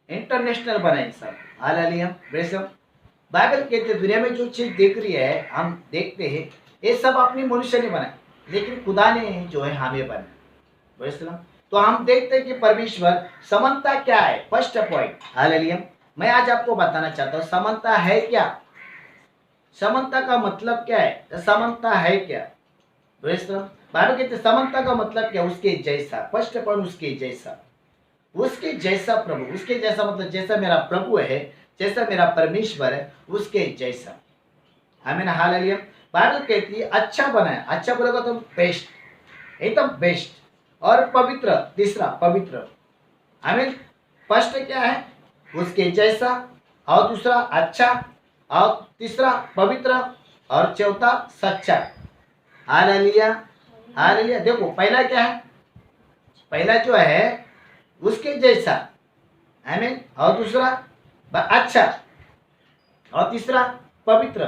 International बना इंसान। Hallelujah, praise God. Bible कहते हैं दुनिया में जो चीज़ दिख रही है, हम देखते हैं, ये सब अपनी मनुष्य ने बनाई, लेकिन खुदा ने जो है हमें बनाया। Praise God. तो हम देखते हैं कि परमेश्वर समानता क्या है? First point, hallelujah. मैं आज आपको बताना चाहता हूँ समानता है क्या? समानता का मतलब क्या है? समानता है क्या? Praise God. बाइबल कहते हैं समानता का मतलब क्या? उसके जैसा। फर्स्ट पॉइंट, उसके जैसा। उसके जैसा प्रभु, उसके जैसा मतलब जैसा मेरा प्रभु है, जैसा मेरा परमेश्वर है, उसके जैसा। आमीन, हालेलुया। बाइबल कहती है अच्छा बनाया, अच्छा बोलेगा तो बेस्ट, एकदम बेस्ट। और पवित्र, तीसरा पवित्र। आमीन। फर्स्ट क्या है? उसके जैसा, और दूसरा अच्छा, और तीसरा पवित्र, और चौथा सच्चा। Hallelujah, hallelujah. देखो पहला क्या है? पहला जो है उसके जैसा, आमीन। और दूसरा अच्छा, और तीसरा पवित्र,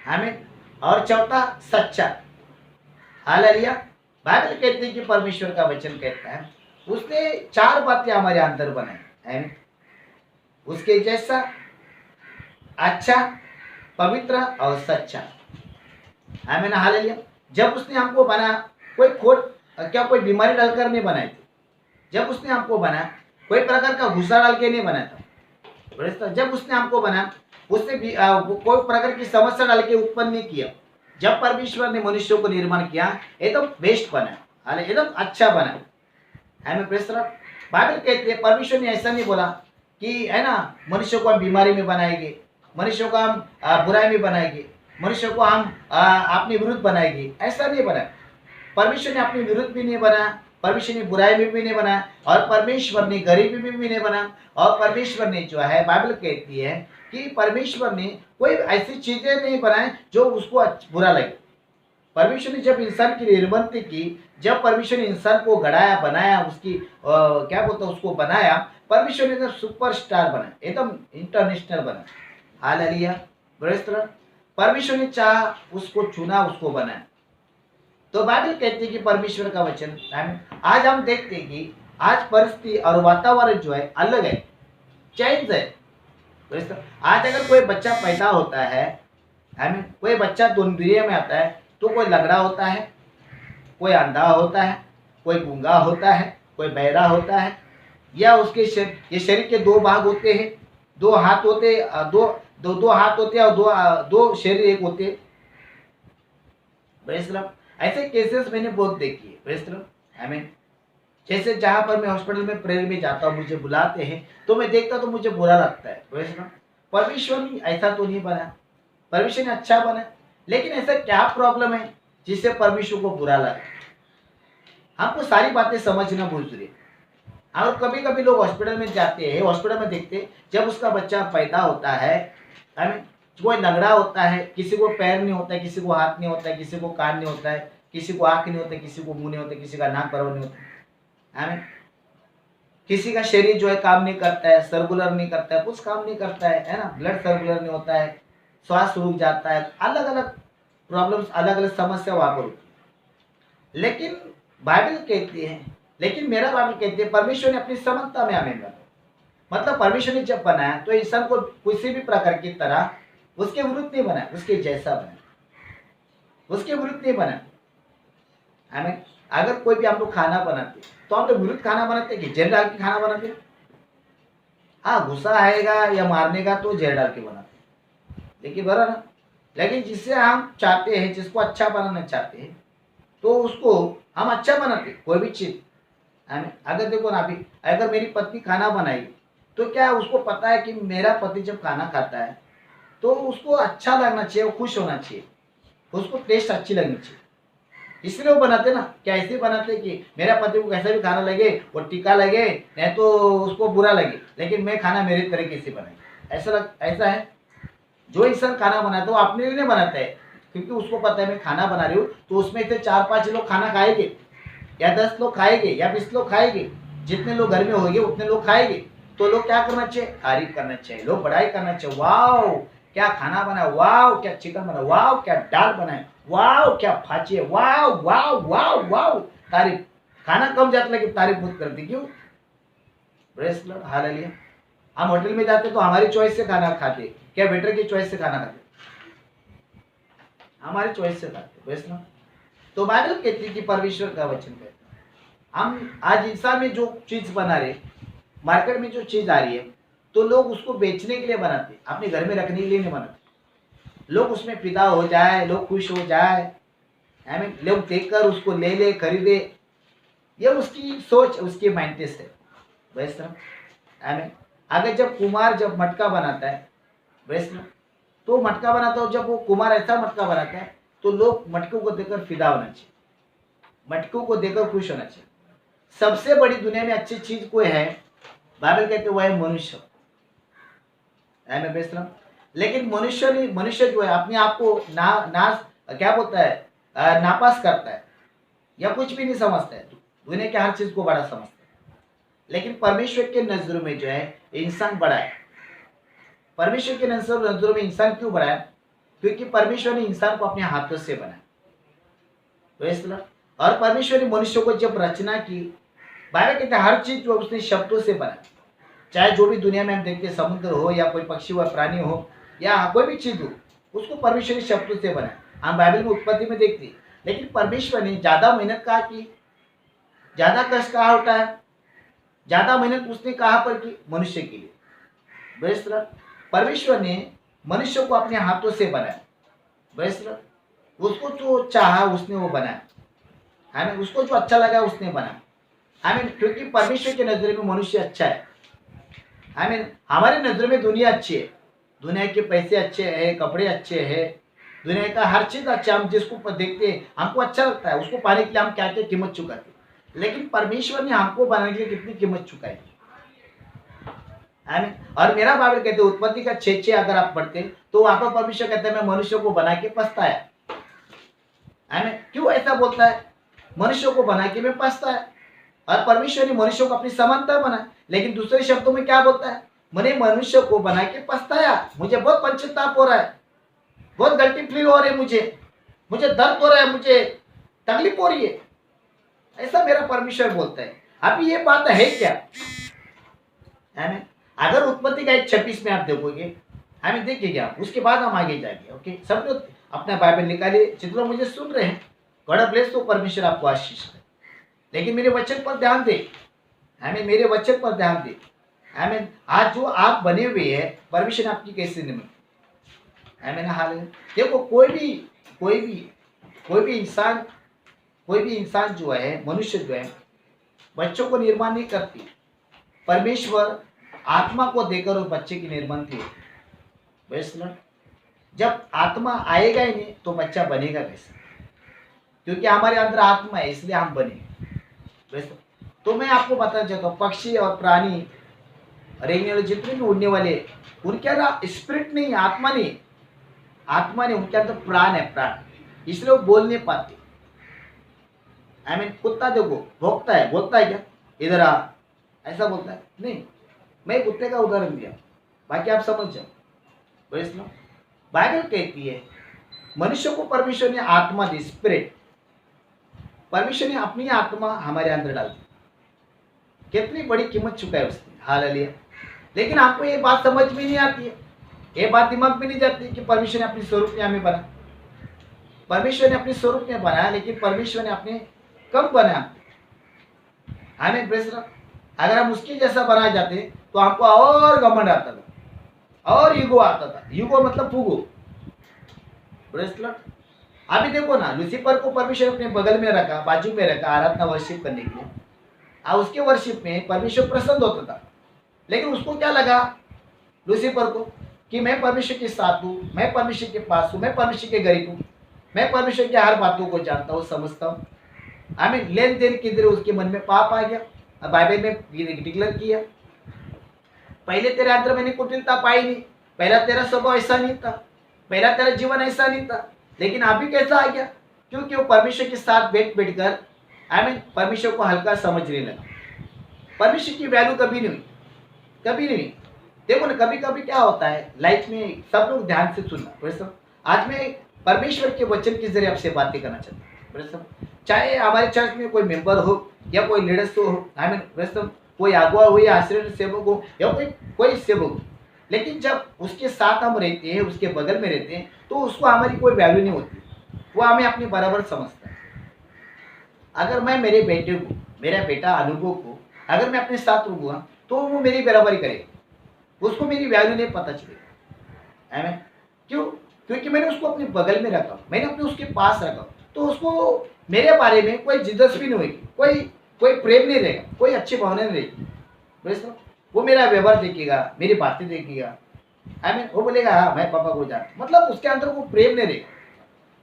आमीन। और चौथा सच्चा। हालेलुया। बाइबल कहती है कि परमेश्वर का वचन कहता है उसने चार बातें हमारे अंदर बनाई, आमीन। उसके जैसा, अच्छा, पवित्र और सच्चा, आमीन, हालेलुया। जब उसने हमको बना, कोई खोट क्या कोई बीमारी डालकर नहीं बनाई थी। जब उसने हमको बना, कोई प्रकार का गुस्सा डाल के नहीं बनाया था। जब उसने हमको बना, उसने भी कोई प्रकार की समस्या डाल के उत्पन्न नहीं किया। जब परमेश्वर ने मनुष्यों को निर्माण किया, एकदम बेस्ट बना, हाले एकदम अच्छा बना। हमें प्रेस बाइबल कहती है परमेश्वर ने ऐसा नहीं बोला कि है ना मनुष्यों को हम बीमारी में बनाएंगे, मनुष्यों को हम बुराई में बनाएंगे, मनुष्यों को हम अपने विरुद्ध बनाएंगे। ऐसा नहीं बनाया। परमेश्वर ने अपने विरुद्ध भी नहीं बनाया, परमेश्वर ने बुराई में भी नहीं बनाया, और परमेश्वर ने गरीबी में भी नहीं बनाया। और परमेश्वर ने जो है बाइबल कहती है कि परमेश्वर ने कोई ऐसी चीजें नहीं बनाए जो उसको बुरा लगे। परमेश्वर ने जब इंसान की निर्मित की, जब परमेश्वर ने इंसान को गढ़ाया, बनाया, उसकी क्या बोलते हैं उसको बनाया, परमेश्वर ने सुपरस्टार बना, एकदम इंटरनेशनल बना। Hallelujah, praise the Lord. परमेश्वर ने चाहा, उसको चुना, उसको बनाया। तो बाइबल कहती है कि परमेश्वर का वचन, आज हम देखते हैं कि आज परिस्थिति और वातावरण जो है अलग है, चेंज है। आज अगर कोई बच्चा पैदा होता है, कोई बच्चा दुनिया में आता है, तो कोई लंगड़ा होता है, कोई अंधा होता है, कोई गूंगा होता है, कोई बहरा होता है, या उसके ये शरीर के दो भाग होते हैं, दो हाथ होते, दो हाथ होते हैं, और दो शरीर एक होते हैं। Praise the Lord. ऐसे केसेस मैंने बहुत देखी है। प्रेज़ द लॉर्ड, आमीन। जैसे जहां पर मैं हॉस्पिटल में प्रेयर में जाता हूँ, मुझे बुलाते हैं, तो मैं देखता तो मुझे बुरा लगता है। Praise the Lord. परमेश्वर ने ऐसा तो नहीं बनाया, परमेश्वर ने अच्छा बनाया, लेकिन ऐसा क्या प्रॉब्लम है जिससे परमेश्वर को बुरा लगा? हमको सारी बातें समझना बहुत जरूरी है। और कभी कभी लोग हॉस्पिटल में जाते हैं, हॉस्पिटल में देखते हैं, जब उसका बच्चा पैदा होता है, हमें कोई लंगड़ा होता है, किसी को पैर नहीं होता है, किसी को हाथ नहीं होता है, किसी को कान नहीं होता है, किसी को आंख नहीं होता है, किसी को मुंह नहीं होता है, किसी का नाक बराबर नहीं होता है, हमें किसी का शरीर जो है काम नहीं करता है, सर्कुलर नहीं करता है, कुछ काम नहीं करता है ना, ब्लड सर्कुलर नहीं होता है, श्वास रुक जाता है, अलग अलग प्रॉब्लम्स, अलग अलग समस्या वहां पर होती है। लेकिन बाइबल कहती है, लेकिन मेरा बाइबल कहती है परमेश्वर ने अपनी समानता में हमें बनाया। मतलब परमेश्वर ने जब बनाया तो इंसान को किसी भी प्रकार की तरह उसके विरुद्ध नहीं बनाया, उसके जैसा बनाया, उसके विरुद्ध नहीं बनाया। हमें अगर कोई भी हम लोग खाना बनाते तो हम लोग विरुद्ध खाना बनाते कि जहर डाल के खाना बनाते? हाँ, गुस्सा आएगा या मारने का तो जहर डाल के बनाते, लेकिन बरा ना। लेकिन जिससे हम चाहते हैं, जिसको अच्छा बनाना चाहते हैं, तो उसको हम अच्छा बनाते कोई भी चीज। हमें अगर देखो ना, अभी अगर मेरी पत्नी खाना बनाई, तो क्या उसको पता है कि मेरा पति जब खाना खाता है तो उसको अच्छा लगना चाहिए, वो खुश होना चाहिए, उसको टेस्ट अच्छी लगनी चाहिए, इसलिए वो बनाते ना। क्या ऐसे बनाते कि मेरा पति को कैसा भी खाना लगे, वो टीका लगे, नहीं तो उसको बुरा लगे, लेकिन मैं खाना मेरे तरीके से बनाई, ऐसा है। जो इंसान खाना बनाता है वो अपने लिए नहीं बनाता है, क्योंकि उसको पता है मैं खाना बना रही हूँ तो उसमें से 4-5 लोग खाना खाएंगे, या 10 लोग खाएंगे, या 20 लोग खाएंगे, जितने लोग घर में होंगे उतने लोग खाएंगे। तो लोग क्या करना चाहिए? तारीफ करना चाहिए, लोग बड़ाई करना चाहिए, वाओ क्या खाना बना, वाओ क्या चिकन बना, वाओ क्या दाल बनाए, वाओ क्या फाची है, वाओ वाओ वाओ वाओ। तारीफ। खाना कम जाता लेकिन तारीफ बहुत करती, क्यों? Praise the Lord, hallelujah. हम होटल में जाते तो हमारी चॉइस से खाना खाते, क्या वेटर की चॉइस से खाना खाते? हमारी चॉइस से खाते, वैसे ना। तो बाइबल कहती है कि परमेश्वर का वचन कहता है, हम आज इंसान में जो चीज बना रहे, मार्केट में जो चीज आ रही है, तो लोग उसको बेचने के लिए बनाते, अपने घर में रखने के लिए नहीं बनाते। लोग उसमें फिदा हो जाए, लोग खुश हो जाए, आई मीन लोग देखकर उसको ले ले, खरीदे, ये उसकी सोच, उसकी माइंडसेट है, वैसे आई मीन। अगर जब कुमार जब मटका बनाता है, वैसे तो मटका बनाता हो, जब वो कुमार ऐसा मटका बनाता है तो लोग मटकों को देखकर फिदा होना चाहिए, मटकों को देखकर खुश होना चाहिए। सबसे बड़ी दुनिया में अच्छी चीज कोई है, बाइबल कहते हुआ है मनुष्य, है मैं बेच रहा हूँ। लेकिन मनुष्य नहीं, मनुष्य जो है अपने आप को नाश क्या बोलता है, नापास करता है, या कुछ भी नहीं समझता है, दुनिया के हर चीज को बड़ा समझता है। लेकिन परमेश्वर के नजरों में जो है इंसान बड़ा है। परमेश्वर के नजरों में इंसान क्यों बड़ा है? क्योंकि परमेश्वर ने इंसान को अपने हाथों से बनाया, तो इसलिए। और परमेश्वर ने मनुष्य को जब रचना की, बाइबल कहते हैं हर चीज जो उसने शब्दों से बनाया, चाहे जो भी दुनिया में हम देखते हैं, समुद्र हो या कोई पक्षी हो, प्राणी हो, या कोई भी चीज हो, उसको परमेश्वर ने शब्दों से बनाया। हम बाइबल में उत्पत्ति में देखते हैं। लेकिन परमेश्वर ने ज्यादा मेहनत कहा की, ज्यादा कष्ट कहा होता है, ज्यादा मेहनत उसने कहा पर की मनुष्य के लिए, बेहतर। परमेश्वर ने मनुष्य को अपने हाथों से बनाया, बेहतर। उसको जो चाहा उसने वो बनाया, हमें उसको जो अच्छा लगा उसने बनाया, हमें। क्योंकि परमेश्वर के नजर में मनुष्य अच्छा है, हमें। हमारे नजर में दुनिया अच्छी है, दुनिया के पैसे अच्छे हैं, कपड़े अच्छे हैं, दुनिया का हर चीज अच्छा, हम जिसको देखते हैं हमको अच्छा लगता है, उसको पाने के लिए हम क्या क्या कीमत चुकाते हैं। लेकिन परमेश्वर ने हमको बनाने के लिए कितनी कीमत चुकाई है। और मेरा बाइबल कहते हैं उत्पत्ति का 6:6 अगर आप पढ़ते तो वहां पर परमेश्वर कहते हैं मैं मनुष्य को बना के पछताया, है। क्यों ऐसा बोलता है? मनुष्य को बना के मैं पछताया। और परमेश्वर ने मनुष्य को अपनी समानता बनाया। लेकिन दूसरे शब्दों में क्या बोलता है? मैंने मनुष्य को बना के पछताया, मुझे बहुत पश्चाताप हो रहा है, बहुत गलती फील हो रही है, मुझे दर्द हो रहा है, मुझे तकलीफ हो रही है, ऐसा मेरा परमेश्वर बोलता है। अभी ये बात है क्या? है ना? अगर उत्पत्ति का 1:26 में आप देखोगे, हमें देखिएगा, उसके बाद हम आगे जाएंगे। ओके, सब लोग अपना बाइबल निकालिए, जितने लोग मुझे सुन रहे हैं, गॉड ब्लेस, तो परमेश्वर आपको आशीष दे। लेकिन मेरे वचन पर ध्यान दे, हमें मेरे वचन पर ध्यान दे, हमें। आज जो आप बने हुए हैं, परमेश्वर आपकी कैसे निमित्त, है ना? हाल देखो, कोई भी इंसान जो है, मनुष्य जो है, बच्चों को निर्माण नहीं करती। परमेश्वर आत्मा को देकर उस बच्चे की निर्माण की। जब आत्मा आएगा ही नहीं तो बच्चा बनेगा कैसे? क्योंकि हमारे अंदर आत्मा है, इसलिए हम बने। तो मैं आपको बताना चाहता हूँ, पक्षी और प्राणी, रेंगने वाले, जितने भी उड़ने वाले, उनके अंदर स्पिरिट नहीं, आत्मा नहीं, उनके अंदर प्राण है, प्राण, इसलिए वो बोल नहीं पाते। आई मीन, कुत्ता देखो भौंकता है, बोलता है क्या? इधर आ, ऐसा बोलता है नहीं। मैं कुत्ते का उदाहरण दिया, बाकी आप समझ जाओ। बाइबल कहती है मनुष्य को परमेश्वर ने आत्मा दी, स्पिरिट। परमेश्वर ने अपनी आत्मा हमारे अंदर डाल दी। कितनी बड़ी कीमत चुका है उसने, हालेलुया। लेकिन आपको ये बात समझ में नहीं आती है, ये बात दिमाग में नहीं जाती कि परमेश्वर ने अपने स्वरूप में हमें बनाया। परमेश्वर ने अपने स्वरूप में बनाया, लेकिन परमेश्वर ने अपने कब बनाया हमें? अगर हम उसके जैसा बनाए जाते तो हमको और घमंड आता था, और ईगो आता था। ईगो मतलब फूगो। अभी देखो ना, लूसीफर को परमेश्वर अपने बगल में रखा, बाजू में रखा, आराधना वर्शिप करने के लिए, और उसके वर्शिप में परमेश्वर प्रसन्न होता था। लेकिन उसको क्या लगा, लूसीफर को, कि मैं परमेश्वर के साथ हूँ, मैं परमेश्वर के पास हूँ, मैं परमेश्वर के गरीब हूँ, मैं परमेश्वर की हर बातों को जानता हूँ, समझता हूँ। हमें लेन देन की तरह उसके मन में पाप आ गया। अब बाइबल में डिक्लेयर किया, पहले तेरे अंदर मैंने कुटिलता पाई नहीं, पहला तेरा स्वभाव ऐसा नहीं था, पहला तेरा जीवन ऐसा नहीं था। लेकिन अभी कैसा आ गया? क्योंकि वो परमेश्वर के साथ बैठकर परमेश्वर को हल्का समझने लगा। परमेश्वर की वैल्यू कभी नहीं हुई, कभी नहीं। देखो ना, कभी कभी क्या होता है लाइफ में, सब लोग ध्यान से सुनना। आज मैं परमेश्वर के वचन के जरिए आपसे बातें करना चाहता हूँ। चाहे हमारे चर्च में कोई मेंबर हो या कोई लीडर्स हो, कोई अगुआ हो या आश्रय सेवक हो या कोई कोई सेवक हो, लेकिन जब उसके साथ हम रहते हैं, उसके बगल में रहते हैं, तो उसको हमारी कोई वैल्यू नहीं होती, वो हमें अपनी बराबर समझता है। अगर मैं मेरे बेटे को, मेरा बेटा अनुभव को अगर मैं अपने साथ रखूँगा तो वो मेरी बराबरी करेगा, उसको मेरी वैल्यू नहीं पता चलेगा, है ना? क्यों? क्योंकि मैंने उसको अपने बगल में रखा, मैंने अपने उसके पास रखा, तो उसको मेरे बारे में कोई दिलचस्पी नहीं होगी, कोई कोई प्रेम नहीं रहेगा, कोई अच्छी भावना नहीं रहेगी। तो वो मेरा व्यवहार देखेगा, मेरी बातें देखेगा, आई मीन वो बोलेगा हाँ मैं पापा को जानता, मतलब उसके अंदर वो प्रेम नहीं रहेगा।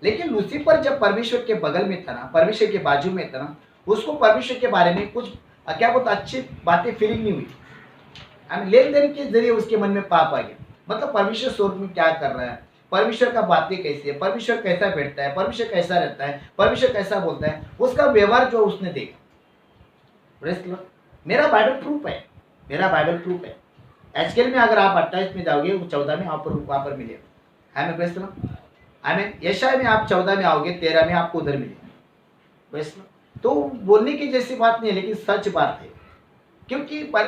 लेकिन लूसीफर जब परमेश्वर के बगल में था ना, परमेश्वर के बाजू में था ना, उसको परमेश्वर के बारे में कुछ क्या बोलते अच्छी बातें फीलिंग नहीं हुई। आई मीन लेन देन के जरिए उसके मन में पाप आ गया, मतलब परमेश्वर स्वर्ग में क्या कर रहा है, परमेश्वर का बातें कैसी है, परमेश्वर कैसा बैठता है, परमेश्वर कैसा रहता है, परमेश्वर कैसा बोलता है, उसका व्यवहार जो उसने देखा। Praise Lord. मेरा बाइबल प्रूफ है, मेरा बाइबल प्रूफ है। एचकेएल में अगर आप 28 में जाओगे, 14 में आप वहाँ पर मिलेगा, है मैं प्रेज़ लॉर्ड। आई मीन यशाया में आप 14 में आओगे, 13 में आपको उधर मिलेगा, प्रेज़ लॉर्ड। तो बोलने की जैसी बात नहीं है, लेकिन सच बात है। क्योंकि पर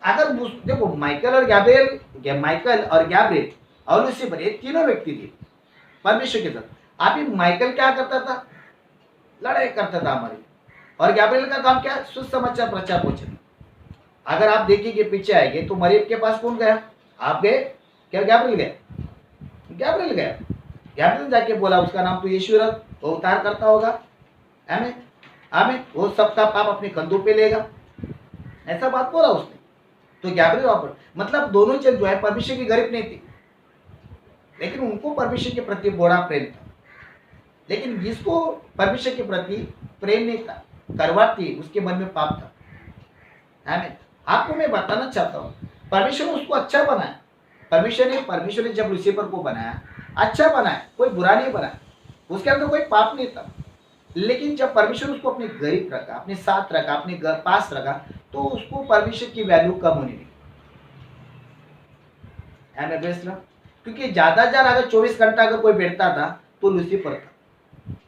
अगर देखो माइकल और गैब्रिएल और लूसीफर ये तीनों व्यक्ति थे परमेश्वर के साथ। अभी माइकल क्या करता था? लड़ाई करता था हमारी, और गैब्रिएल का काम क्या? सुसमाचार प्रचार पहुंचना। अगर आप देखिए पीछे आएंगे तो मरियम के पास कौन गया? आप गए क्या? गैब्रिएल गया, गैब्रिएल गया। गैब्रिएल जाके बोला उसका नाम तो यीशु रख, वो उतार करता होगा, हमें हमें वो सबका पाप अपने कंधों पे लेगा, ऐसा बात बोला उसने। तो गैब्रिएल वापर मतलब दोनों जन जो है परमेश्वर की गरीब नहीं थी, लेकिन उनको परमेश्वर के प्रति बड़ा प्रेम था। लेकिन जिसको परमेश्वर के प्रति प्रेम नहीं था, करवाट थी, उसके मन में पाप था। आमीन। आपको मैं बताना चाहता हूँ, परमेश्वर ने उसको अच्छा बनाया। परमेश्वर ने जब लूसीफर को बनाया, अच्छा बनाया, कोई बुरा नहीं बनाया, उसके अंदर कोई पाप नहीं था। लेकिन जब परमेश्वर उसको अपने करीब रखा, अपने साथ रखा, अपने पास रखा, तो उसको परमेश्वर की वैल्यू कम होने लगी। क्योंकि ज्यादा अगर 24 घंटा अगर कोई बैठता था तो लूसीफर था,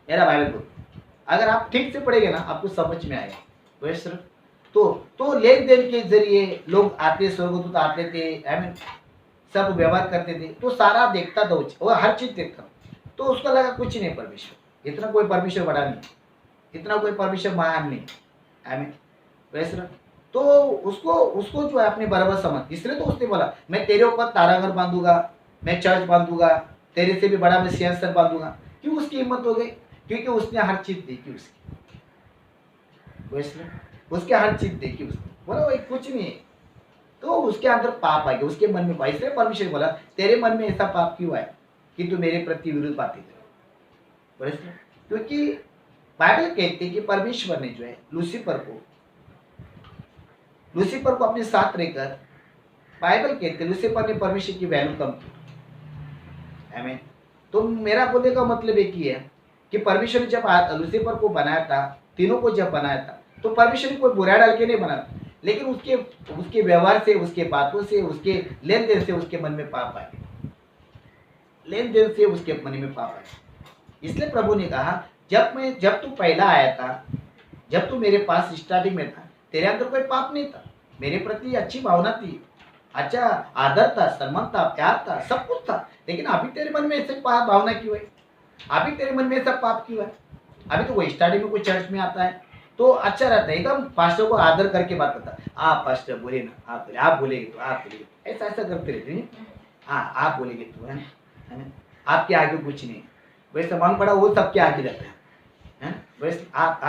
मेरा बाइबल को अगर आप ठीक से पढ़ेंगे ना आपको समझ में आएगा। तो लेन देन के जरिए लोग आते, स्वर्गदूत आते थे, आई मीन सब व्यवहार करते थे, तो सारा देखता था, वो हर चीज देखता। तो उसको लगा कुछ नहीं, परमेश्वर इतना कोई परमेश्वर बड़ा नहीं, इतना कोई परमेश्वर महान नहीं, आई मीन वैसे। तो उसको उसको जो है अपने बराबर समझ, इसलिए तो उसने बोला मैं तेरे ऊपर तारागढ़ बांधूंगा, मैं चर्च बांधूंगा, तेरे से भी बड़ा मैं सिंहासन बांधूंगा। क्यों उसकी हिम्मत हो गई? क्योंकि उसने हर चीज देखी उसकी, वैसे उसके हर चीज देखी उसने, बोला भाई कुछ नहीं है। तो उसके अंदर पाप आ गया, उसके मन में पाप। इसलिए परमेश्वर बोला तेरे मन में ऐसा पाप क्यों आया कि तू मेरे प्रति विरुद्ध बातें कर। क्योंकि बाइबल कहते हैं कि परमेश्वर ने जो है लूसीफर को अपने साथ रहकर, बाइबल कहते हैं लूसीफर ने परमेश्वर की वैल्यू कम की। आमीन। तो मेरा बोलने का मतलब एक ही है कि परमेश्वर ने जब लूसीफर को बनाया था, तीनों को जब बनाया था, तो परमेश्वर ने कोई बुरा डाल के नहीं बनाया, लेकिन उसके व्यवहार से, उसके बातों से, उसके लेन देन से उसके मन में पाप आए, लेन देन से उसके मन में पाप आए। इसलिए प्रभु ने कहा जब तू पहला आया था, जब तू मेरे पास स्टार्टिंग में था, तेरे अंदर कोई पाप नहीं था, मेरे प्रति अच्छी भावना थी, अच्छा आदर था, सम्मान था, प्यार था, सब कुछ था। लेकिन अभी तेरे मन में ऐसे भावना क्यों है? अभी तेरे मन में ऐसा पाप क्यों है? अभी तो वो स्टार्टिंग में कोई चर्च में आता है तो अच्छा रहता है, एकदम पास्टर को आदर करके बात करता है, आप पास्टर बोले ना, आप बोलेंगे तो आप बोलेंगे, ऐसा ऐसा करते रहते हैं। हाँ आप बोलेंगे तो है ना, आपके आगे कुछ नहीं, वैसे मांग पड़ा वो सबके आगे रहता है। वैसे आप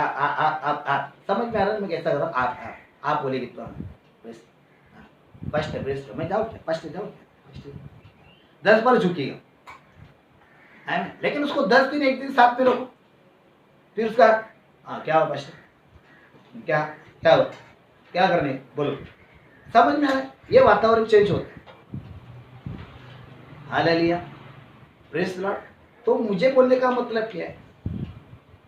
समझ में आ रहा है मैं कैसा कर रहा हूँ? आप बोलेंगे तो हम वैसे पास्टर वैसे मैं जाऊँ क्या? पास्टर जाऊँ क्या? 10 बार झुकेगा, है ना? लेकिन उसको 10 दिन एक दिन साथ में रखो, फिर उसका क्या हुआ पास्टर, क्या क्या हुआ, क्या करने, बोलो, समझ में आ रहा है? ये वातावरण चेंज होता है। Hallelujah, praise the Lord. तो मुझे बोलने का मतलब क्या है,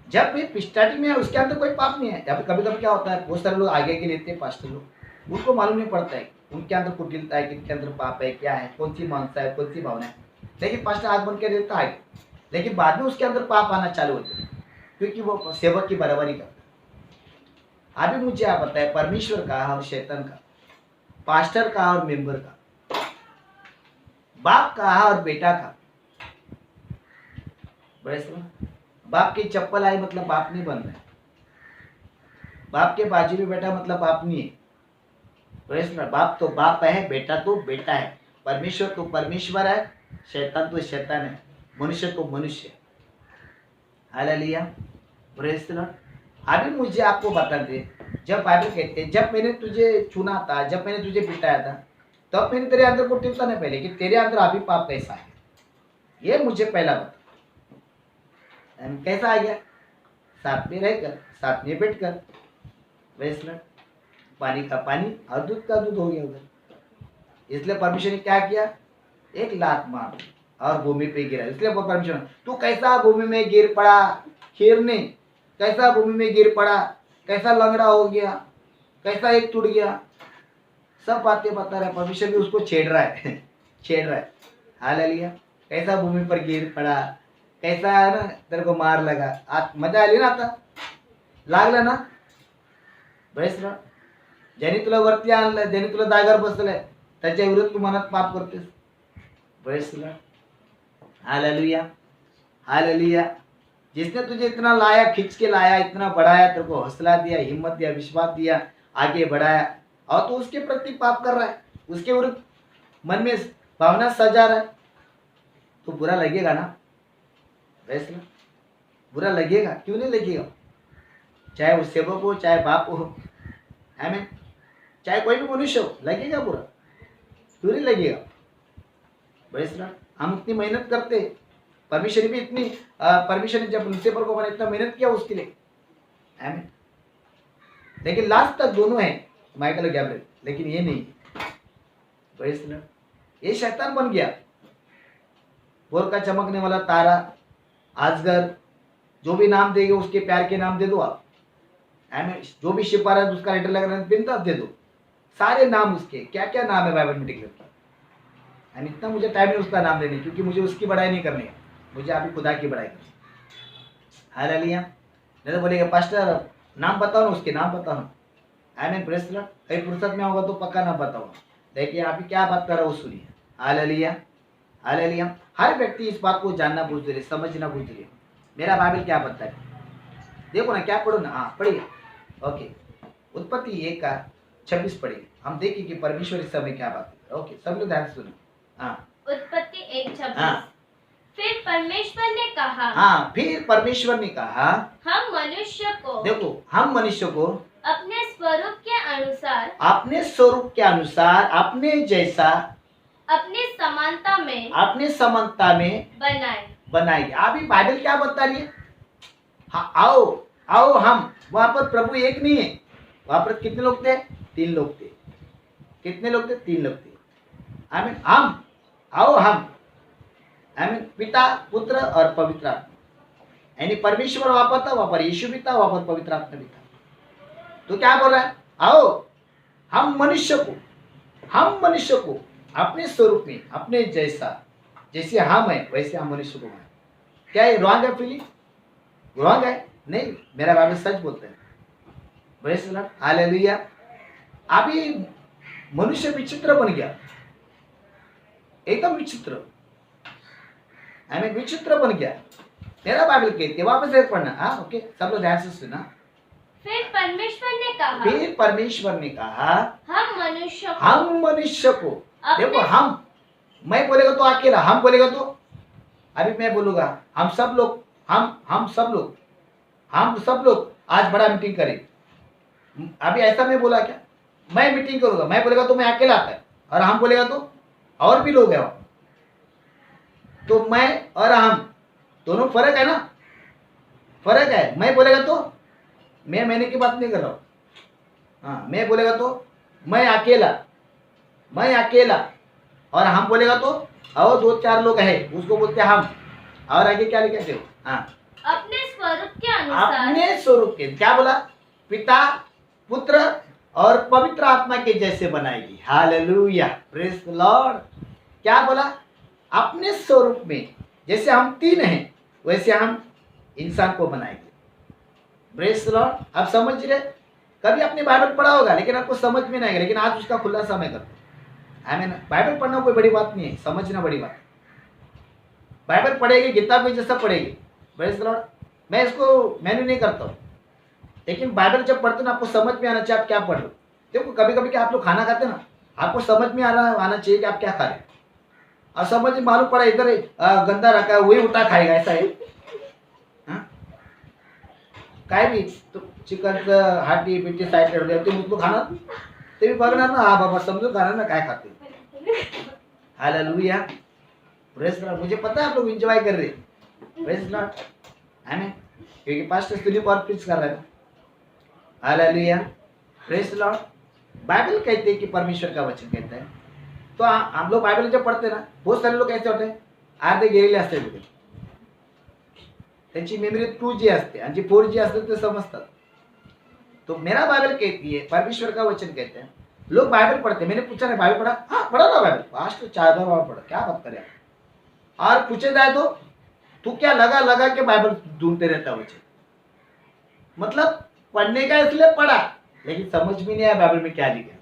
जब भी स्टार्टिंग में है उसके अंदर कोई पाप नहीं है। जब कभी कभी क्या होता है, बहुत सारे लोग आगे के लेते हैं पास्टर लोग, उनको मालूम नहीं पड़ता है उनके अंदर कुटिलता है, किनके अंदर पाप है, क्या है, कौन सी मानसा है, कौन सी भावना है। लेकिन पास्टर आग बन के देता है, लेकिन बाद में उसके अंदर पाप आना चालू होते हैं, क्योंकि वो सेवक की बराबरी करता है। अभी मुझे आप बताए परमेश्वर का और शैतान का, पास्टर का और मेंबर का, बाप का और बेटा का। बड़े समझ, बाप की चप्पल आई मतलब बाप नहीं बन रहा है, बाप के बाजू में बैठा मतलब बाप नहीं है। बड़े समझ, बाप तो बाप है, बेटा तो बेटा है, परमेश्वर तो परमेश्वर है, शैतान तो शैतान है, मनुष्य तो मनुष्य है। Hallelujah, praise the Lord. अभी मुझे आपको बता दे, जब बाइबल कहते हैं जब मैंने तुझे चुना था, जब मैंने तुझे बिठाया था, तब मैंने तेरे अंदर को टिप्सा नहीं पहले कि तेरे अंदर अभी पाप कैसा है, ये मुझे पहला बता। कैसा आ गया? साथ में रहकर, साथ में बैठकर, प्रेज़ द लॉर्ड, पानी का पानी और दूध का दूध हो गया उधर। इसलिए परमेश्वर ने क्या किया? एक लात मार और भूमि पे गिरा। इसलिए परमेश्वर, तू कैसा भूमि में गिर पड़ा, हिरने कैसा भूमि में गिर पड़ा, कैसा लंगड़ा हो गया, कैसा एक टूट गया, सब बातें बता रहा है। परमेश्वर भी उसको छेड़ रहा है छेड़ रहा है। हालेलुया, कैसा भूमि पर गिर पड़ा, कैसा है ना, तेरे को मार लगा, मजा आली ना, आता लागला ना, बस ना, ज्याने तुला वरती आणलं, ज्याने तुला जागेवर बसवलंय, त्याच्या विरुद्ध तू मनात पाप करतेस। बस ना, हालेलुया, हालेलुया। जिसने तुझे इतना लाया, खींच के लाया, इतना बढ़ाया, तेरे को हौसला दिया, हिम्मत दिया, विश्वास दिया, आगे बढ़ाया, और तो उसके प्रति पाप कर रहा है, उसके विरुद्ध मन में भावना सजा रहा है, तो बुरा लगेगा ना? वैसे बुरा लगेगा, क्यों नहीं लगेगा? चाहे वो सेवक हो, चाहे बाप हो, हमें चाहे कोई भी मनुष्य हो, लगेगा बुरा, क्यों नहीं लगेगा? वैसे हम इतनी मेहनत करते, परमेश्वर भी इतनी, परमेश्वर ने जब लूसीफर को बना इतना मेहनत किया उसके लिए, आमीन। लेकिन लास्ट तक दोनों हैं, माइकल और गैब्रिएल, लेकिन ये नहीं। तो ये शैतान बन गया, भोर का चमकने वाला तारा, आजगर, जो भी नाम देंगे उसके प्यार के नाम दे दो आप, आमीन। जो भी सिपारा उसका लेटर लग रहा है बिंदास दे दो, सारे नाम उसके, क्या क्या नाम है बाइबल में डिक्लेयर किया। इतना मुझे टाइम नहीं उसका नाम लेने, क्योंकि मुझे उसकी बड़ाई नहीं करनी है, मुझे अभी खुदा की बड़ाई करनी। हालेलुया। नहीं तो बोलेगा पास्टर नाम बताओ ना, उसके नाम बताओ ना, आमीन, प्रेज़ द लॉर्ड। कहीं फुर्सत में होगा तो पक्का नाम बताऊंगा। देखिए अभी क्या बात कर रहा हूँ, सुनिए। Hallelujah, hallelujah. हर व्यक्ति इस बात को जानना बूझ रहे, समझना बूझ रहे। मेरा बाइबल क्या बताता है, देखो ना, क्या पढ़ो ना, हाँ पढ़िए, ओके। उत्पत्ति 1:26 पढ़िए, हम देखें कि परमेश्वर इस समय क्या बात कर रहा है। ओके, सब लोग ध्यान से सुनो। हाँ, उत्पत्ति 1:26। हाँ, फिर परमेश्वर ने कहा, हाँ, फिर परमेश्वर ने कहा, हम मनुष्य को, देखो, हम मनुष्य को अपने स्वरूप के अनुसार, अपने स्वरूप के अनुसार, अपने जैसा, अपने समानता में बनाएंगे। अभी बाइबल क्या बता रही है? हाँ, आओ हम, वहां पर प्रभु एक नहीं है, वहां पर कितने लोग थे? 3 लोग थे। कितने लोग थे? 3 लोग थे, आमीन। हम, आमीन, पिता, पुत्र और पवित्र आत्मा, यानी परमेश्वर वहां पर था, वहां पर यीशु भी था, वहां पर पवित्र आत्मा भी था। तो क्या बोल रहा है? आओ हम मनुष्य को अपने स्वरूप में, अपने जैसा, जैसे हम है वैसे हम मनुष्य को बनाए। क्या ये रॉन्ग है? फीलिंग रॉन्ग है? नहीं, मेरा बाइबल सच बोलता है। Praise the Lord, hallelujah. अभी मनुष्य विचित्र बन गया, एकदम विचित्र, विचित्र बन गया। मेरा बाइबल कहते, वापस एक पढ़ना, हाँ ओके, सब लोग ध्यान से सुना। फिर परमेश्वर ने कहा, हम मनुष्य को, देखो हम, मैं बोलेगा तो अकेला, हम बोलेगा तो, अभी मैं बोलूंगा हम सब लोग, हम सब लोग आज बड़ा मीटिंग करें। अभी ऐसा मैं बोला क्या? मैं मीटिंग करूंगा, मैं बोलेगा तो मैं अकेला आता है, और हम बोलेगा तो और भी लोग हैं, तो मैं और हम दोनों फर्क है ना, फर्क है। मैं बोलेगा तो मैंने की बात नहीं कर रहा हूँ, हाँ, मैं बोलेगा तो मैं अकेला, और हम बोलेगा तो और 2-4 लोग है, उसको बोलते हैं हम। और आगे क्या लिखते हो? हाँ, अपने स्वरूप के अनुसार, अपने स्वरूप के, क्या बोला? पिता, पुत्र और पवित्र आत्मा के जैसे बनाएगी। Hallelujah, praise the Lord. क्या बोला? अपने स्वरूप में, जैसे हम 3 हैं वैसे हम इंसान को बनाएंगे। Praise the Lord. आप समझ रहे? कभी आपने बाइबल पढ़ा होगा लेकिन आपको समझ में नहीं आएगा, लेकिन आज उसका खुलासा मैं करता हूँ। आमीन। बाइबल पढ़ना कोई बड़ी बात नहीं है, समझना बड़ी बात है। बाइबल पढ़ेगी, गीता में जैसा पढ़ेगी, प्रेज़ द लॉर्ड। मैं इसको मैंने नहीं करता हूँ, लेकिन बाइबल जब पढ़ते हो ना आपको समझ में आना चाहिए आप क्या पढ़ रहे हो। देखो कभी कभी क्या आप लोग खाना खाते हैं ना, आपको समझ में आना चाहिए कि आप क्या खा रहे हैं। और समझ में मालूम पड़ा इधर गंदा रखा है, वही उठा खाएगा, ऐसा है। हाँ? काय बी तो चिकनचं हाटी पिटी साईड ठेवले ते मुतलो खाणार ते मी बघणार ना, हा बाबा समजून खाणार ना काय खाते। Hallelujah, praise the Lord. मुझे पता है आप लोग एंजॉय कर रहे हैं, प्रेज़ द लॉर्ड, आमीन, क्योंकि पास्टर फिलिप और प्रीच कर रहे हैं। Hallelujah, praise the Lord. Bible कहते हैं कि परमेश्वर का वचन कहता है। तो हम लोग बाइबल जब पढ़ते हैं ना, बहुत सारे लोग ऐसे होते हैं अर्धे गेलेले असते लोक, त्यांची मेमरी 2G असते आणि जे 4G असते ते समजतात। तो मेरा बाइबल कहती है, परमेश्वर का वचन कहते हैं। लोग बाइबल पढ़ते हैं, मैंने पूछा नहीं बाइबल पढ़ा, हाँ पढ़ा ना बाइबल, पास्ट 4 बार बाइबल पढ़ा, क्या बात करे आप। और पूछे जाए तो तू क्या लगा लगा के बाइबल ढूंढते रहता है वचन, मतलब पढ़ने का इसलिए पढ़ा लेकिन समझ में नहीं आया बाइबल में क्या लिखा।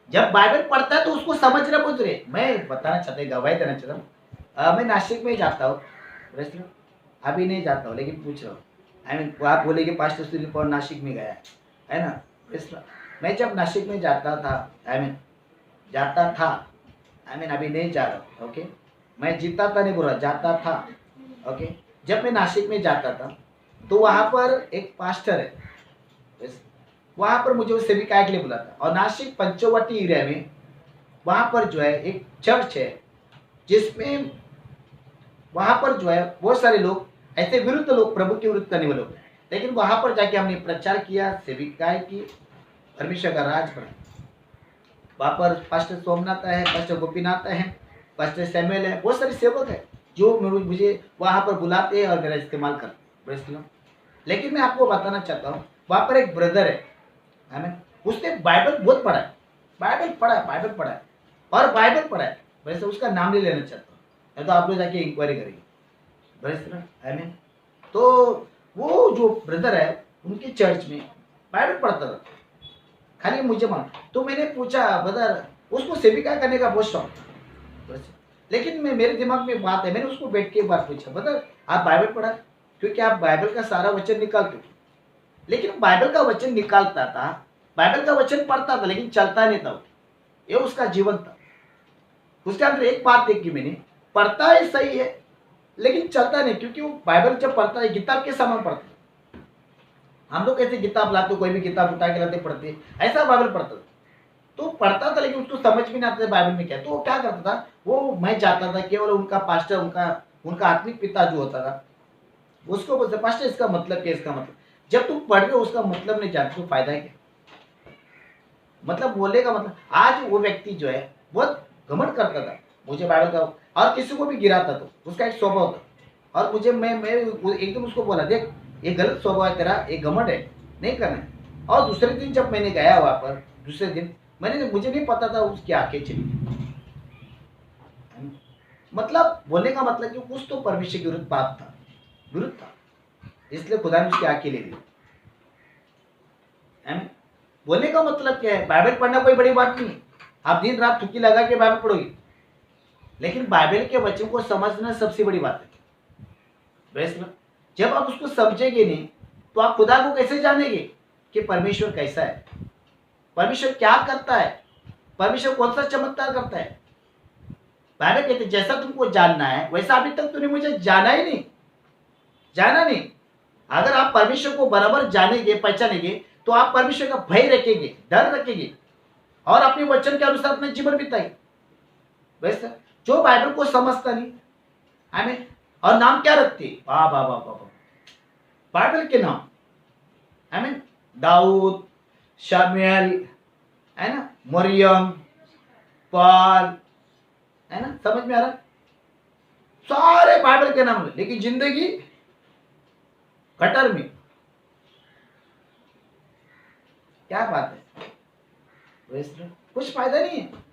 जब बाइबल पढ़ता है तो उसको समझना पूछ रहे। मैं बताना चाहता हूँ, गवाही देना चाहता हूँ, मैं नासिक में जाता हूँ, अभी नहीं जाता हूँ लेकिन पूछ रहा हूँ। आई मीन आप बोले कि पास्टर सुनील और नासिक में गया है ना। मैं जब नासिक में जाता था, आई मीन अभी नहीं जा रहा, ओके। मैं जीता था नहीं बोल रहा, जाता था, ओके। जब मैं नासिक में जाता था तो वहाँ पर एक पास्टर है, वहाँ पर मुझे उस सेविका के लिए बुला था। और नासिक पंचवटी एरिया में वहाँ पर जो है एक चर्च है, जिसमें वहाँ पर जो है बहुत सारे लोग ऐसे विरुद्ध लोग, प्रभु के विरुद्ध करने वाले लोग, लेकिन वहाँ पर जाके हमने प्रचार किया, सेविकाएं की, परमेश्वर का राज पढ़ा। वहाँ पर पास्टर सोमनाथ है, पास्टर गोपीनाथ है, पास्टर सैमुअल है, बहुत सारे सेवक है जो मुझे वहाँ पर बुलाते हैं और मेरा इस्तेमाल करते हैं। लेकिन मैं आपको बताना चाहता हूँ, वहाँ पर एक ब्रदर है, आमीन, उसने बाइबल बहुत पढ़ा है, बाइबल पढ़ा है और बाइबल पढ़ा है। वैसे उसका नाम नहीं लेना चाहता हूँ, नहीं तो आप लोग जाके इंक्वायरी करेंगे, आमीन। तो वो जो ब्रदर है उनके चर्च में बाइबल पढ़ता था, खाली मुझे मान। तो मैंने पूछा ब्रदर, उसको सेविका करने का बहुत शौक था, लेकिन मेरे दिमाग में बात है, मैंने उसको बैठ के एक बार पूछा, ब्रदर आप बाइबल पढ़ा, क्योंकि आप बाइबल का सारा वचन निकालते हो। लेकिन बाइबल का वचन निकालता था, बाइबल का वचन पढ़ता था, लेकिन चलता नहीं था, ये उसका जीवन था। उसके अंदर एक बात देखी मैंने, पढ़ता है सही है लेकिन चलता नहीं, क्योंकि वो बाइबल जब पढ़ता है किताब के समान पढ़ता है। हम लोग कैसे किताब लाते, कोई भी किताब उठा के लाते पढ़ते, ऐसा बाइबल पढ़ता था। तो पढ़ता था लेकिन उसको समझ में नहीं आता बाइबल में क्या। तो वो क्या करता था, वो मैं जाता था, केवल उनका पास्टर, उनका आत्मिक पिता जो होता था, उसको बोलते पास्टर इसका मतलब क्या, इसका मतलब। जब तुम पढ़ रहे हो उसका मतलब नहीं जानते तो फायदा है क्या, मतलब बोलने का मतलब। आज वो व्यक्ति जो है बहुत घमंड करता था मुझे बाइबल का, और किसी को भी गिराता था, उसका एक स्वभाव था। और मुझे मैं एकदम उसको बोला, देख ये गलत स्वभाव है तेरा, ये घमंड है, नहीं करना है। और दूसरे दिन जब मैंने गया वहाँ पर, दूसरे दिन मुझे नहीं पता था उसकी आंखें चली। मतलब बोलने का मतलब कि कुछ तो परमेश्वर के विरुद्ध पाप था, विरुद्ध था, इसलिए खुदा ने उसकी आंखें ले ली। बोलने का मतलब क्या है, बाइबल पढ़ना कोई बड़ी बात नहीं है, आप दिन रात थुकी लगा के बाइबल पढ़ोगे, लेकिन बाइबल के वचन को समझना सबसे बड़ी बात है। जब आप उसको समझेंगे नहीं तो आप खुदा को कैसे जानेंगे कि परमेश्वर कैसा है, परमेश्वर क्या करता है, परमेश्वर कौन सा चमत्कार करता है। बाइबल कहते जैसा तुमको जानना है वैसा अभी तक तूने मुझे जाना ही नहीं, जाना नहीं। अगर आप परमेश्वर को बराबर जानेंगे, पहचानेंगे, तो आप परमेश्वर का भय रखेंगे, डर रखेंगे और अपने वचन के अनुसार अपना जीवन बिताएंगे। वैसे जो बाइबल को समझता नहीं, आमीन, और नाम क्या रखते, वाह वाह वाह वाह, बाइबल के नाम, आमीन, दाऊद, शमूएल, है ना, मरियम, पॉल, है ना, समझ में आ रहा, सारे बाइबल के नाम, लेकिन जिंदगी कटर में। क्या बात है, वैसे कुछ फायदा नहीं है।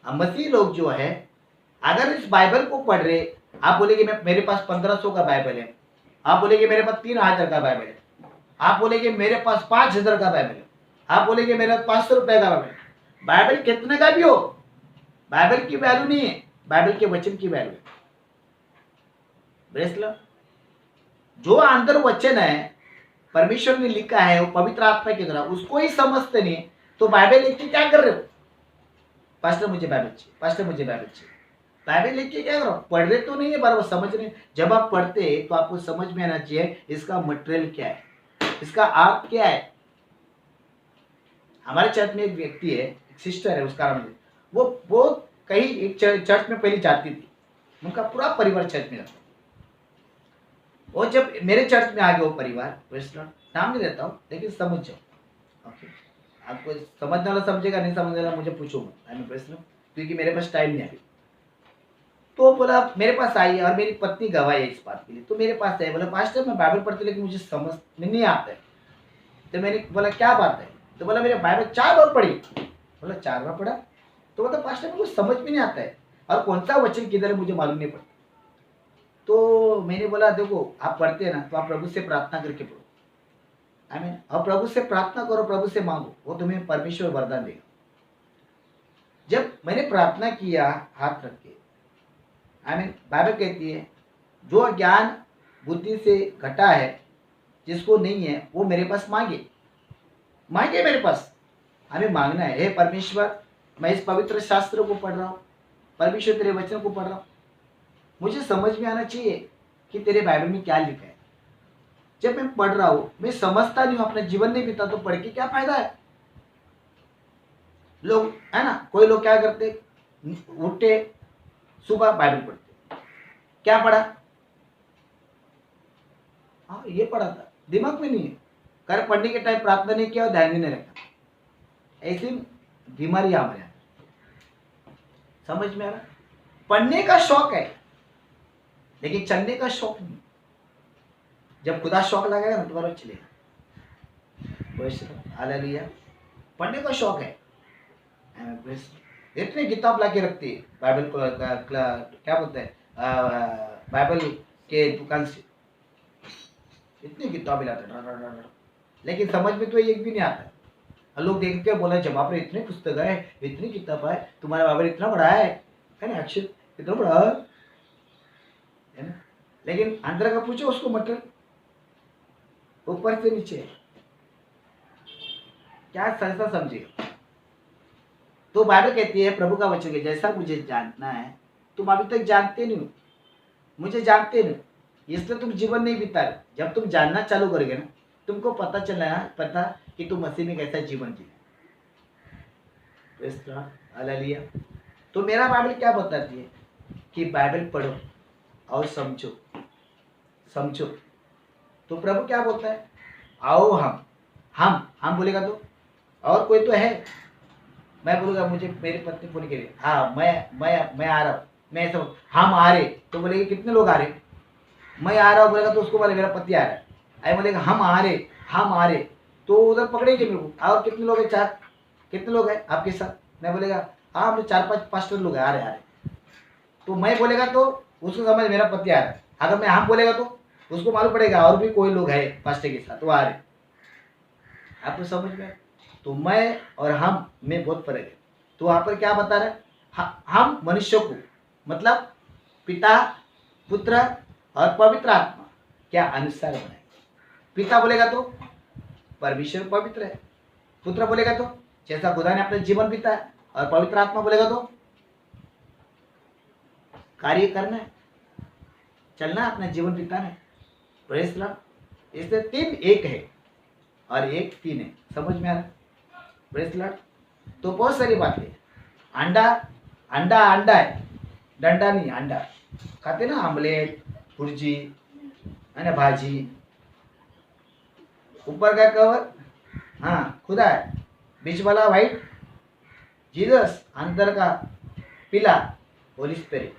हम मसीह लोग जो है, अगर इस बाइबल को पढ़ रहे, आप बोलेंगे मैं मेरे पास 1500 का बाइबल है, आप बोलेंगे मेरे पास 3000 का बाइबल है, आप बोलेंगे मेरे पास 5000 का बाइबल है, आप बोलेंगे मेरे पास 500 रुपए का बाइबल है। बाइबल कितने का भी हो, बाइबल की वैल्यू नहीं है, बाइबल के वचन की वैल्यू है। Praise Lord. जो अंदर वचन है परमेश्वर ने लिखा है वो पवित्र आत्मा की तरह, उसको ही समझते नहीं तो बाइबल लिख के क्या कर रहे हो? पास्टर मुझे बाइबल चाहिए, पास्टर मुझे बाइबल चाहिए। बाइबल लिख के क्या करो? पढ़ रहे तो नहीं है बराबर, समझ रहे। जब आप पढ़ते तो आपको समझ में आना चाहिए इसका मटेरियल क्या है, इसका अर्थ क्या है। हमारे चर्च में एक व्यक्ति है, एक सिस्टर है, उसका नाम वो कहीं एक चर्च में पहले जाती थी, उनका पूरा परिवार चर्च में रहता। वो जब मेरे चर्च में आ गया वो परिवार, नाम नहीं लेता हूँ लेकिन समझ जाओ। ओके, आपको समझने वाला समझेगा, नहीं समझने वाला मुझे पूछो मत, क्योंकि मेरे पास टाइम नहीं है। तो बोला मेरे पास आई और मेरी पत्नी गवाही है इस बात के लिए, तो मेरे पास है। बोला पास्टर मैं बाइबल पढ़ती लेकिन मुझे समझ में नहीं आता है। तो मैंने बोला क्या बात है? तो बोला मेरे बाइबल 4 बार पढ़ी। बोला 4 बार पढ़ा? तो बोला पास्टर मुझे समझ में नहीं आता है और कौन सा वचन किधर है मुझे मालूम नहीं पड़ता। तो मैंने बोला देखो आप पढ़ते हैं ना, तो आप प्रभु से प्रार्थना करके पढ़ो, आमीन। और प्रभु से प्रार्थना करो, प्रभु से मांगो, वो तुम्हें परमेश्वर वरदान देगा। जब मैंने प्रार्थना किया हाथ रख के, आमीन, बाइबल कहती है जो ज्ञान बुद्धि से घटा है, जिसको नहीं है वो मेरे पास मांगे मेरे पास। हमें मांगना है, हे परमेश्वर मैं इस पवित्र शास्त्र को पढ़ रहा हूँ, परमेश्वर तेरे वचन को पढ़ रहा हूँ, मुझे समझ में आना चाहिए कि तेरे बाइबल में क्या लिखा है। जब मैं पढ़ रहा हूँ मैं समझता नहीं हूँ, अपना जीवन नहीं बीता, तो पढ़ के क्या फायदा है। लोग है ना, कोई लोग क्या करते, उठे सुबह बाइबल पढ़ते, क्या पढ़ा? हाँ ये पढ़ा था, दिमाग में नहीं है। कर पढ़ने के टाइम प्रार्थना नहीं किया और ध्यान भी नहीं रखा। ऐसी बीमारी हमारे यहाँ, समझ में आ रहा? पढ़ने का शौक है लेकिन चलने का शौक नहीं। जब खुदा शौक लगेगा ना तुम्हारा चलेगा। हालेलुया। पढ़ने का शौक है, इतने किताब ला के रखती है बाइबल को, क्या बोलते हैं, बाइबल के दुकान से इतनी किताबें लाते हैं, लेकिन समझ में तो एक भी नहीं आता। लोग देख के बोला जमा पर इतने पुस्तक है, इतनी किताब है, तुम्हारा बाइबल इतना बड़ा है ना, अक्षर इतना बड़ा है ना, लेकिन अंदर का पूछो उसको मतलब ऊपर से नीचे क्या संस्था समझेगा। तो बाइबल कहती है प्रभु का वचन है जैसा मुझे जानना है, तुम अभी तक जानते नहीं हो, मुझे जानते नहीं, इसलिए तुम जीवन नहीं बिता रहे। जब तुम जानना चालू करोगे ना, तुमको पता चलेगा, पता कि तुम मसीह में कैसा जीवन जीना। हालेलुया। तो मेरा बाइबल क्या बताती है कि बाइबल पढ़ो और समझो। तो प्रभु क्या बोलता है, आओ हम बोलेगा तो, और कोई तो है, मैं बोलूँगा मुझे मेरी पत्नी फोन के लिए, हाँ मैं आ रहा हूँ, मैं ऐसा हम आ रहे, तो बोलेगा कितने लोग आ रहे, मैं आ रहा हूँ बोलेगा तो उसको बोले मेरा पति आ रहा है, आई बोलेगा हम आ रहे, तो उधर पकड़ेंगे मेरे को। और कितने लोग हैं, 4, कितने लोग हैं आपके साथ, मैं बोलेगा हाँ हम 4-5 पास्टर लोग हैं, आ रहे। तो मैं बोलेगा तो उसको समझ मेरा पति आ रहा है। अगर मैं हम बोलेगा तो उसको मालूम पड़ेगा और भी कोई लोग है पास्टर के साथ, वो आ रहे। आपको समझ में? तो मैं और हम में बहुत फर्क है। तो वहाँ पर क्या बता रहे, हम मनुष्यों को मतलब पिता पुत्र और पवित्र आत्मा क्या अनुसार बनाए। पिता बोलेगा तो परमेश्वर पवित्र है, पुत्र बोलेगा तो जैसा खुदा ने अपना जीवन बीता है, और पवित्र आत्मा बोलेगा तो कार्य करना है, चलना है, अपना जीवन बिताना है। Praise Lord. इसलिए 3 एक है और 1 3 है। समझ में आ रहा? Praise Lord. तो बहुत सारी बातें, अंडा है, डंडा नहीं, अंडा खाते ना, आमलेट, भुर्जी है ना, भाजी, ऊपर का कवर हाँ खुदा है, बीच वाला व्हाइट जीसस, अंदर का पीला होली स्पिरिट।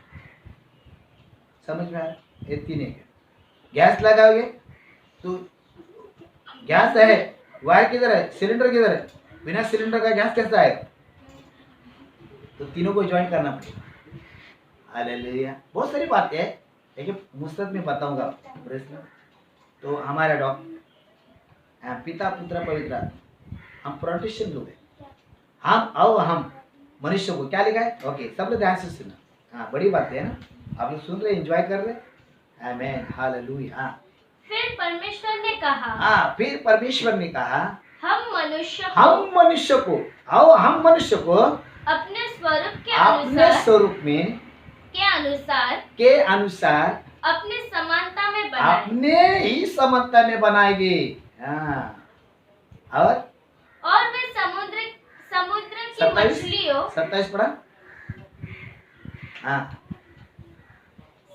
समझ में आ रहा? ये 3 एक है। गैस लगाओगे तो गैस है, वायर किधर है, सिलेंडर किधर है, बिना सिलेंडर का गैस कैसा आएगा? तो तीनों को ज्वाइन करना पड़ेगा। हालेलुया। बहुत सारी बातें हैं लेकिन मुस्तक में बताऊंगा। तो हमारा डॉक्टर पिता पुत्र पवित्र आत्मा, हम प्रोटेक्शन लोग हैं। हम मनुष्य को क्या लिखा है? ओके, सब लोग ध्यान से सुना। हाँ, बड़ी बात है ना, आप लोग सुन रहे, एंजॉय कर रहे। आमेन, हालेलुया। हाँ, फिर परमेश्वर ने कहा, हाँ, फिर परमेश्वर ने कहा, हम मनुष्य हम मनुष्य को अपने स्वरूप के अपने अनुसार स्वरूप में के अनुसार अपने समानता में बनाए अपने ही समानता में बनाएंगे। हाँ, और वे समुद्र की 27 मछलियों 27 पढ़ा। हाँ,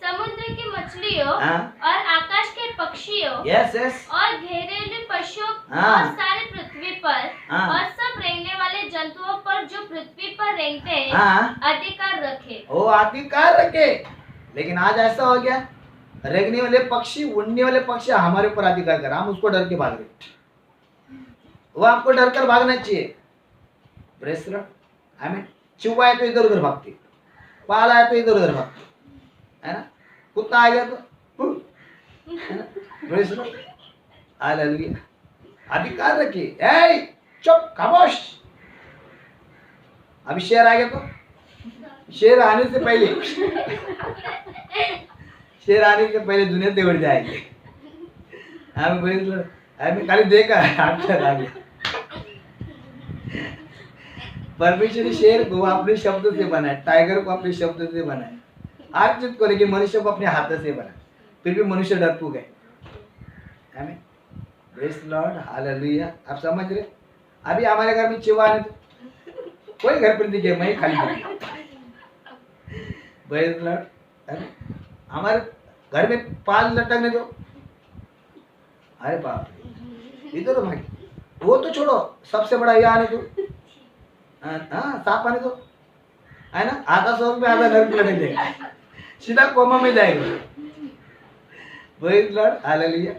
समुद्र की मछलियों हाँ, और आकाश के पक्षियों यस यस, और घरेलू पशुओं हाँ। और सारे पृथ्वी पर हाँ। और सब रेंगने वाले जंतुओं पर जो पृथ्वी पर रेंगते हैं हाँ, अधिकार रखे। वो अधिकार रखे। लेकिन आज ऐसा हो गया, रेंगने वाले पक्षी, उड़ने वाले पक्षी हमारे ऊपर अधिकार कर, हम उसको डर के भाग रहे। वो आपको डर कर भागना चाहिए। प्रेस द लॉर्ड, आमीन। चूहा है तो इधर उधर भागते, पाला है तो इधर उधर भागते, है ना। कुत्ता आ गया तो है ना। Press the Lord, hallelujah. अधिकार रखिए। ए चुप, खामोश। अभी शेर आ गया तो शेर आने से पहले दुनिया देवड़ जाएगी। हमें खाली देखा है, आंसर आ गया। परमेश्वर ने शेर को अपने शब्द से बनाया, टाइगर को अपने शब्द से बनाया, हर चीज को, लेकिन मनुष्य को अपने हाथ से बनाया। फिर भी मनुष्य डरपोक है। आमीन, प्रेज द लॉर्ड, हालेलुया। आप समझ रहे? अभी हमारे घर में चूहा आने तो कोई घर पर दिखे, मैं खाली प्रेज द लॉर्ड। हमारे घर में पाल लटकने दो, अरे बाप रे, इधर तो भाई, वो तो छोड़ो, सबसे बड़ा ये आने दो। हाँ, सांप आने दो, है ना। आधा 100 रुपये आधा घर लटक जाएगा, सीधा कोमा में जाएगा। Praise the Lord, hallelujah.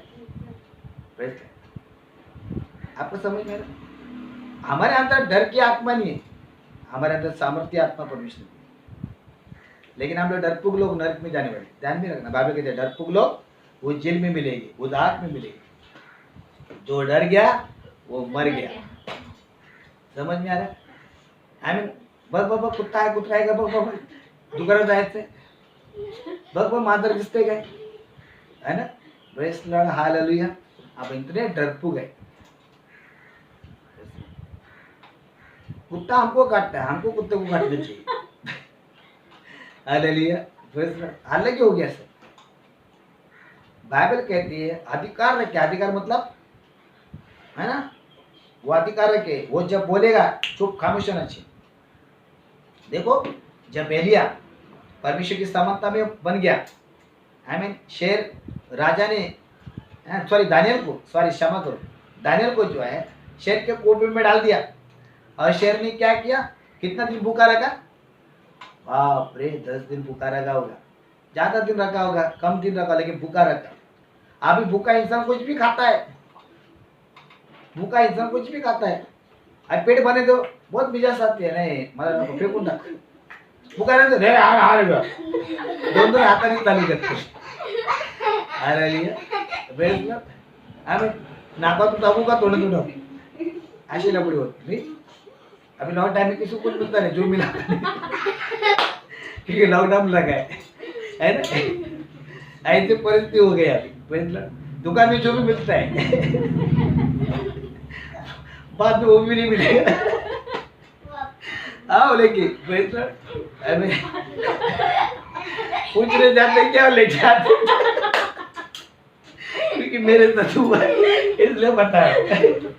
आपको समझ में आ रहा? हमारे अंदर डर की आत्मा नहीं है, हमारे अंदर सामर्थ्य आत्मा परमेश्वर। लेकिन हम लोग डरपोक लोग नरक में जाने वाले। ध्यान में रखना, बाइबल कहते हैं डरपोक लोग वो जेल में मिलेंगे, वो आग में मिलेंगे। जो डर गया वो मर गया। समझ में आ रहा है? आमीन। बघ बघ बघ, कुत्ता है, कुत्रा है, बघ बघ बघ, दुकानात जायचंय, बघ बघ मांजर दिसते काय, है ना। Praise the Lord, hallelujah. आप इतने डरपोक है। कुत्ता हमको काटता है, हमको कुत्ते को काटना चाहिए। Hallelujah, praise the Lord. हालांकि हो गया सर, बाइबल कहती है अधिकार रखे। अधिकार मतलब, है ना, वो अधिकार रखे। वो जब बोलेगा चुप, खामोश होना चाहिए। देखो, जब एलिया परमेश्वर की समानता में बन गया, आमीन, शेर राजा ने, सॉरी दानियल को, सॉरी क्षमा करो, दानियल को जो है शेर के कोपे में डाल दिया। और शेर ने क्या किया? कितना दिन भूखा रखा? बाप रे, 10 दिन भूखा रखा होगा, ज्यादा दिन रखा होगा, कम दिन रखा, लेकिन भूखा रखा। अभी भूखा इंसान कुछ भी खाता है, भूखा इंसान कुछ भी खाता है। अब पेट भरने दो, बहुत मिजाज आती है, नहीं मला नको, फेकून टाक। भूखा रहने दो, रे दोन हाताने चालू करते। Hallelujah, praise the Lord. आमीन। नाकातून टाकू का तोंडातून टाकू, अशी लपडी होती नहीं। अभी लॉकडाउन टाइम में किसी को कुछ मिलता नहीं, जो मिला क्योंकि लॉकडाउन लगा है ना। ऐसी परिस्थिति हो गई अभी। Praise the Lord. दुकान में जो भी मिलता है बाद में वो भी नहीं मिलेगा। आओ लेके, प्रेज द लॉर्ड। अबे पूछने जाते क्या लेके आते, क्योंकि मेरे साथ हुआ है इसलिए बता रहा हूं।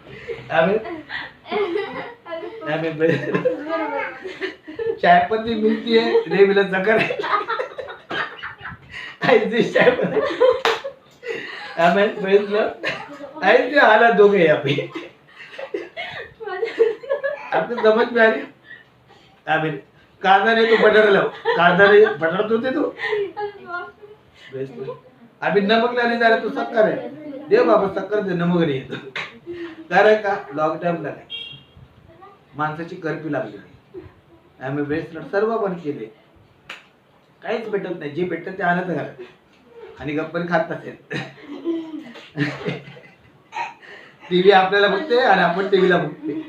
आमीन, चाय पत्ती मिलती है, नहीं मिला शक्कर है, ऐसी चाय पत्ती। आमीन, प्रेज द लॉर्ड। ऐसे हालत हो गई अभी, आपको समझ में आ रही? आमीन। कांदा नहीं तो बटर लाओ, कांदा नहीं बटर तो दे दो। अभी नमक लाने जा रहे तो शक्कर है, दे बाबा शक्कर दे, नमक नाही येतो. कारण का लॉकडाऊन लागला, माणसाची कर्फ्यू लागली. आम्ही ब्रेसलेट सर्व बंद केले, काहीच भेटत नाही, जे भेटत ते आणत घालत आणि गप्पन खात असेल. टीव्ही आपल्याला बघते आणि आपण टीव्हीला बघते.